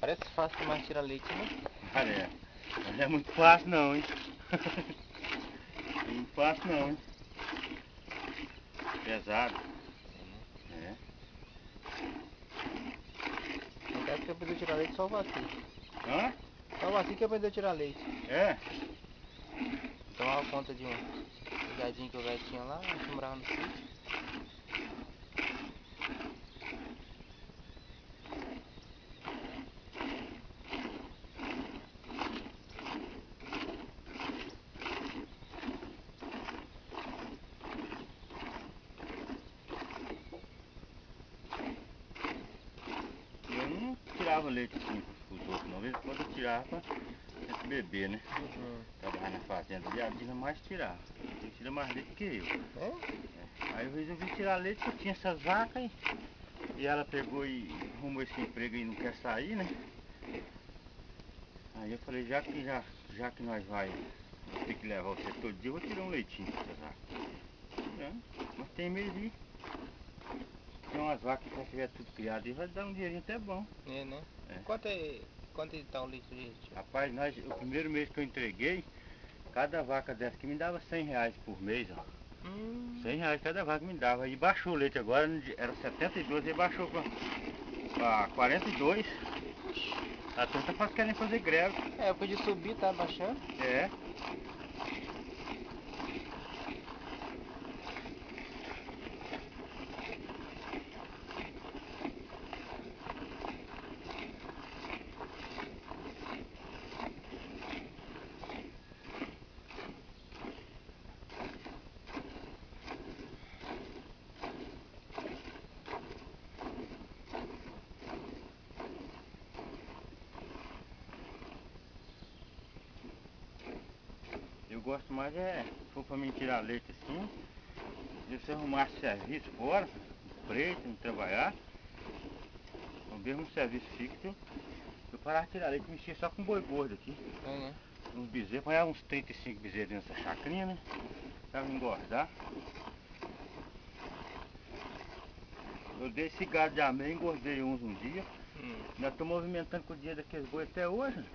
Parece fácil demais tirar leite, né? Parece. Mas não é muito fácil não, hein? Não é muito fácil não, hein? Pesado. É. Até que aprendeu a tirar leite só o Vaci. Hã? Só o Vaci que aprendeu a tirar leite. É? Tomava conta de um gadinho que o velho tinha lá, que morava no sítio. Eu não tirava leite assim pros outros, não. Às vezes quando eu tirava pra gente beber, né? Trabalhar na fazenda ali, a Dina mais tirava. Ele tira mais leite que eu. É? Aí eu resolvi tirar leite porque eu tinha essas vacas e ela pegou e arrumou esse emprego e não quer sair, né? Aí eu falei, já que nós vai ter que levar você todo dia, eu vou tirar um leitinho pra essas vacas. É, mas tem meio de... Tem umas vacas que já tiver tudo criado e vai dar um dinheirinho até bom. É, né? É. Quanto tá um litro de leite? Rapaz, o primeiro mês que eu entreguei, cada vaca dessa aqui me dava 100 reais por mês, ó. 100 reais cada vaca me dava. E baixou o leite agora, era 72, aí baixou pra 42. A turma tá querendo fazer greve. É, época de subir, tá baixando. É. Eu gosto mais se for pra mim tirar leite assim, se você arrumasse serviço fora, no preto, não trabalhar, o mesmo serviço fixo, eu parava de tirar leite e mexia só com boi gordo aqui. É, né? Uns bezerros, apanhava uns 35 bezerros nessa chacrinha, né? Pra me engordar. Eu dei esse gado de amém, engordei uns um dia. Ainda tô movimentando com o dinheiro daqueles boi até hoje.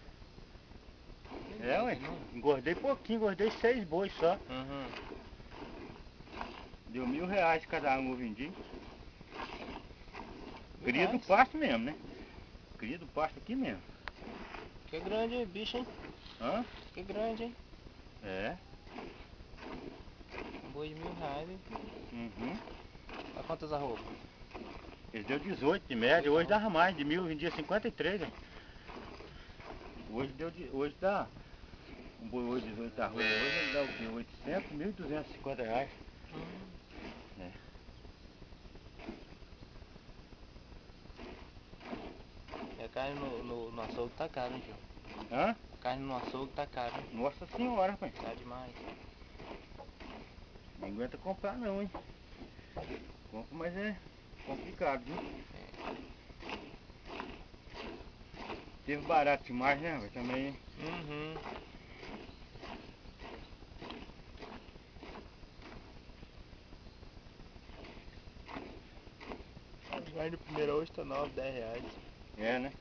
É, ué. Engordei pouquinho, engordei 6 bois só. Deu R$ 1.000 cada um eu vendi. Cria do pasto mesmo, né? Cria do pasto aqui mesmo. Que grande bicho, hein? Hã? Que grande, hein? É. Um boi de R$ 1.000, hein? Uhum. Mas quantas arroba? Ele deu 18 de média, hoje dava mais, de 1.000 vendia 53, né? Hoje dá, um boi hoje 18 arroba, hoje ele dá o quê? 800, 1.250 reais. É. E a carne no açougue tá cara, hein, Gil? Hã? A carne no açougue tá cara, hein? Nossa senhora, pai. Tá demais. Não aguenta comprar não, hein? Compra, mas é complicado, viu? Teve barato demais, né, velho? Também. A carne primeira hoje tá 9, 10 reais. É, né?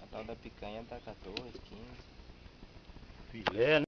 A tal da picanha tá 14, 15. Filé, né?